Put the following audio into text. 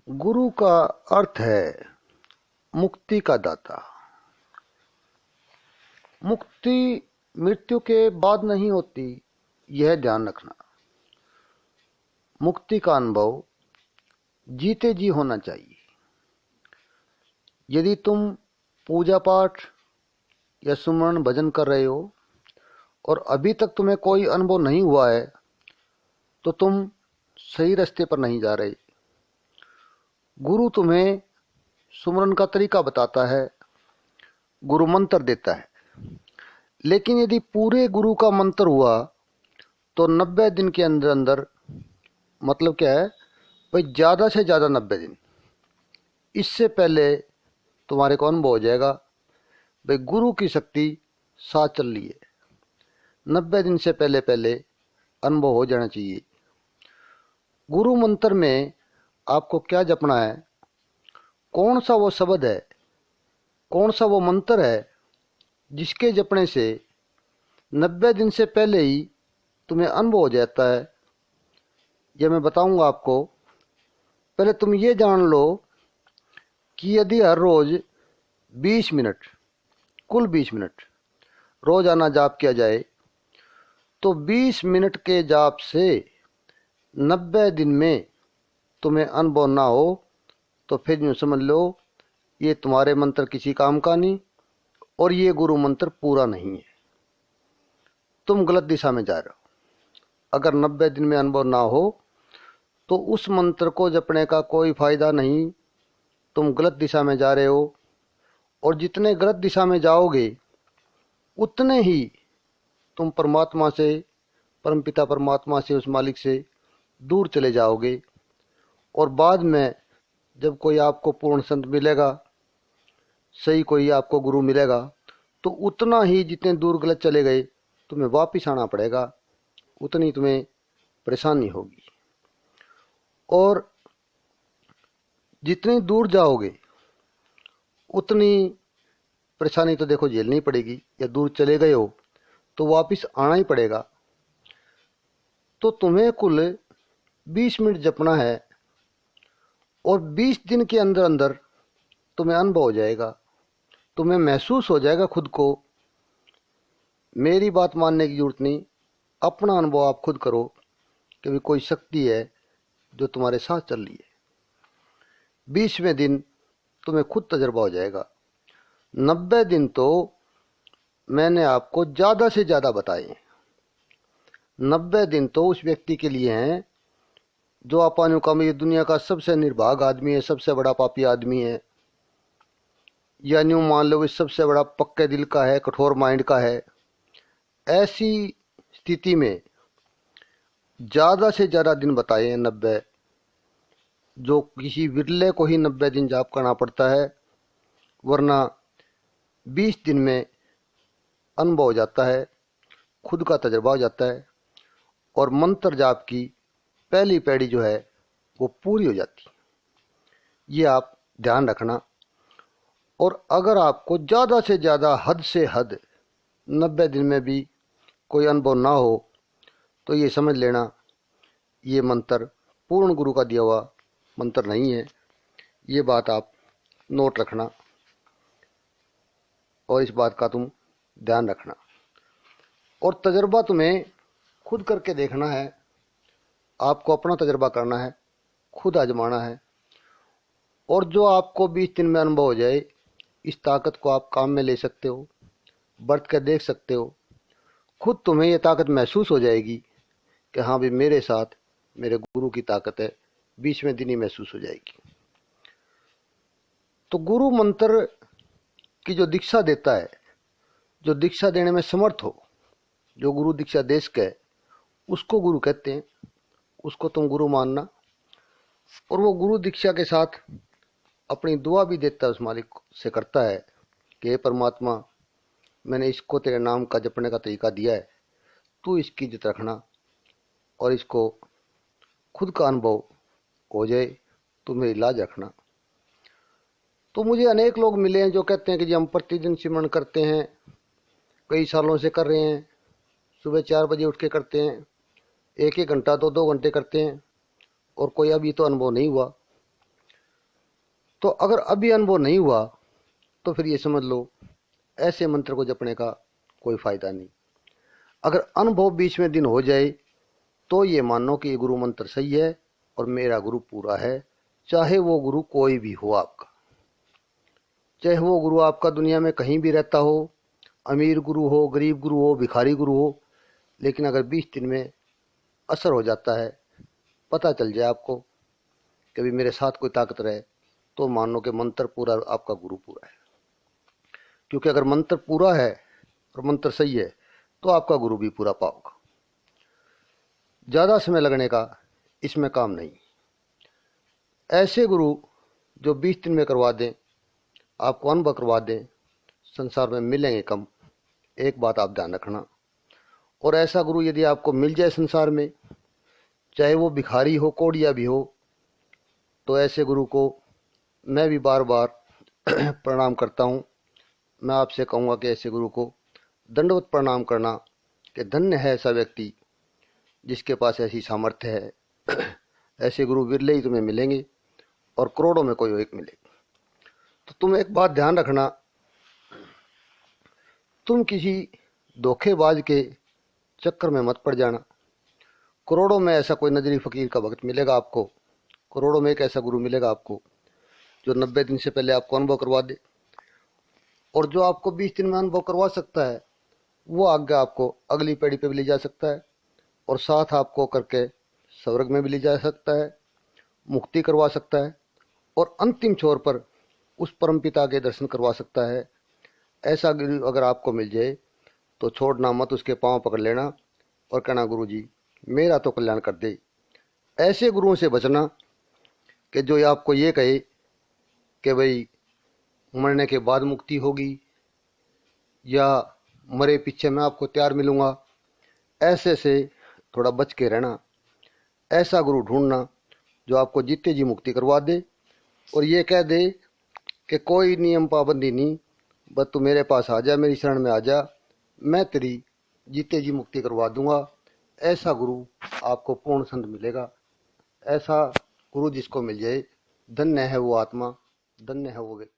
गुरु का अर्थ है मुक्ति का दाता। मुक्ति मृत्यु के बाद नहीं होती, यह ध्यान रखना। मुक्ति का अनुभव जीते जी होना चाहिए। यदि तुम पूजा पाठ या सुमरण भजन कर रहे हो और अभी तक तुम्हें कोई अनुभव नहीं हुआ है तो तुम सही रास्ते पर नहीं जा रहे। गुरु तुम्हें सुमरण का तरीका बताता है, गुरु मंत्र देता है, लेकिन यदि पूरे गुरु का मंत्र हुआ तो 90 दिन के अंदर अंदर, मतलब क्या है भाई, ज़्यादा से ज़्यादा 90 दिन, इससे पहले तुम्हारे को अनुभव हो जाएगा भाई गुरु की शक्ति साथ चल रही है। 90 दिन से पहले पहले अनुभव हो जाना चाहिए। गुरु मंत्र में आपको क्या जपना है, कौन सा वो शब्द है, कौन सा वो मंत्र है जिसके जपने से 90 दिन से पहले ही तुम्हें अनुभव हो जाता है, यह मैं बताऊंगा आपको। पहले तुम ये जान लो कि यदि हर रोज 20 मिनट, कुल 20 मिनट रोजाना जाप किया जाए तो 20 मिनट के जाप से 90 दिन में तुम्हें अनुभव ना हो तो फिर यूँ समझ लो ये तुम्हारे मंत्र किसी काम का नहीं और ये गुरु मंत्र पूरा नहीं है, तुम गलत दिशा में जा रहे हो। अगर 90 दिन में अनुभव ना हो तो उस मंत्र को जपने का कोई फायदा नहीं, तुम गलत दिशा में जा रहे हो। और जितने गलत दिशा में जाओगे उतने ही तुम परमात्मा से, परमपिता परमात्मा से, उस मालिक से दूर चले जाओगे। और बाद में जब कोई आपको पूर्ण संत मिलेगा, सही कोई आपको गुरु मिलेगा, तो उतना ही जितने दूर गलत चले गए तुम्हें वापिस आना पड़ेगा, उतनी तुम्हें परेशानी होगी। और जितनी दूर जाओगे उतनी परेशानी तो देखो झेलनी पड़ेगी, या दूर चले गए हो तो वापिस आना ही पड़ेगा। तो तुम्हें कुल 20 मिनट जपना है और 20 दिन के अंदर अंदर तुम्हें अनुभव हो जाएगा, तुम्हें महसूस हो जाएगा खुद को। मेरी बात मानने की जरूरत नहीं, अपना अनुभव आप खुद करो कि भी कोई शक्ति है जो तुम्हारे साथ चल रही है। 20वें दिन तुम्हें खुद तजर्बा हो जाएगा। 90 दिन तो मैंने आपको ज़्यादा से ज़्यादा बताए। 90 दिन तो उस व्यक्ति के लिए हैं जो अपानु का ये दुनिया का सबसे निर्भाग आदमी है, सबसे बड़ा पापी आदमी है, या न्यू मान लो इस सबसे बड़ा पक्के दिल का है, कठोर माइंड का है। ऐसी स्थिति में ज़्यादा से ज़्यादा दिन बताए हैं 90, जो किसी विरले को ही 90 दिन जाप करना पड़ता है, वरना 20 दिन में अनुभव हो जाता है, खुद का तजर्बा हो जाता है और मंत्र जाप की पहली पैड़ी जो है वो पूरी हो जाती। ये आप ध्यान रखना। और अगर आपको ज़्यादा से ज़्यादा, हद से हद 90 दिन में भी कोई अनुभव ना हो तो ये समझ लेना ये मंत्र पूर्ण गुरु का दिया हुआ मंत्र नहीं है। ये बात आप नोट रखना और इस बात का तुम ध्यान रखना। और तजर्बा तुम्हें खुद करके देखना है, आपको अपना तजर्बा करना है, खुद आजमाना है। और जो आपको 20 दिन में अनुभव हो जाए, इस ताकत को आप काम में ले सकते हो, बरत कर देख सकते हो। खुद तुम्हें ये ताकत महसूस हो जाएगी कि हाँ भाई मेरे साथ मेरे गुरु की ताकत है, 20वें दिन ही महसूस हो जाएगी। तो गुरु मंत्र की जो दीक्षा देता है, जो दीक्षा देने में समर्थ हो, जो गुरु दीक्षा दे सके, उसको गुरु कहते हैं, उसको तुम गुरु मानना। और वो गुरु दीक्षा के साथ अपनी दुआ भी देता है, उस मालिक से करता है कि हे परमात्मा, मैंने इसको तेरे नाम का जपने का तरीका दिया है, तू इसकी इज्जत रखना और इसको खुद का अनुभव हो जाए, तू मेरी लाज रखना। तो मुझे अनेक लोग मिले हैं जो कहते हैं कि जी हम प्रतिदिन सिमरन करते हैं, कई सालों से कर रहे हैं, सुबह 4 बजे उठ के करते हैं, 1-1 घंटा 2-2 घंटे करते हैं और कोई अभी तो अनुभव नहीं हुआ। तो अगर अभी अनुभव नहीं हुआ तो फिर ये समझ लो ऐसे मंत्र को जपने का कोई फायदा नहीं। अगर अनुभव बीच में दिन हो जाए तो ये मानो कि ये गुरु मंत्र सही है और मेरा गुरु पूरा है, चाहे वो गुरु कोई भी हो आपका, चाहे वो गुरु आपका दुनिया में कहीं भी रहता हो, अमीर गुरु हो, गरीब गुरु हो, भिखारी गुरु हो, लेकिन अगर 20 दिन में असर हो जाता है, पता चल जाए आपको कि भी मेरे साथ कोई ताकत रहे, तो मान लो कि मंत्र पूरा, आपका गुरु पूरा है। क्योंकि अगर मंत्र पूरा है और मंत्र सही है तो आपका गुरु भी पूरा पाओगे। ज़्यादा समय लगने का इसमें काम नहीं। ऐसे गुरु जो 20 दिन में करवा दें, आपको अनुभव करवा दें, संसार में मिलेंगे कम, एक बात आप ध्यान रखना। और ऐसा गुरु यदि आपको मिल जाए संसार में, चाहे वो भिखारी हो, कोड़िया भी हो, तो ऐसे गुरु को मैं भी बार बार प्रणाम करता हूँ। मैं आपसे कहूँगा कि ऐसे गुरु को दंडवत प्रणाम करना, कि धन्य है ऐसा व्यक्ति जिसके पास ऐसी सामर्थ्य है। ऐसे गुरु विरले ही तुम्हें मिलेंगे और करोड़ों में कोई एक मिले। तो तुम एक बात ध्यान रखना, तुम किसी धोखेबाज के चक्कर में मत पड़ जाना। करोड़ों में ऐसा कोई नजरी फकीर का भक्त मिलेगा आपको, करोड़ों में एक ऐसा गुरु मिलेगा आपको जो 90 दिन से पहले आपको अनुभव करवा दे, और जो आपको 20 दिन में अनुभव करवा सकता है वो आगे आपको अगली पीढ़ी पे भी ले जा सकता है, और साथ आपको करके स्वर्ग में भी ले जा सकता है, मुक्ति करवा सकता है, और अंतिम छोर पर उस परमपिता के दर्शन करवा सकता है। ऐसा गुरु अगर आपको मिल जाए तो छोड़ना मत, उसके पांव पकड़ लेना और कहना गुरु जी मेरा तो कल्याण कर दे। ऐसे गुरुओं से बचना कि जो आपको ये कहे कि भाई मरने के बाद मुक्ति होगी या मरे पीछे मैं आपको तैयार मिलूंगा, ऐसे से थोड़ा बच के रहना। ऐसा गुरु ढूंढना जो आपको जीते जी मुक्ति करवा दे और ये कह दे कि कोई नियम पाबंदी नहीं, बस तू मेरे पास आ जा, मेरी शरण में आ जा, मैं तेरी जीते जी मुक्ति करवा दूंगा। ऐसा गुरु आपको पूर्ण संत मिलेगा। ऐसा गुरु जिसको मिल जाए, धन्य है वो आत्मा, धन्य है वो व्यक्ति।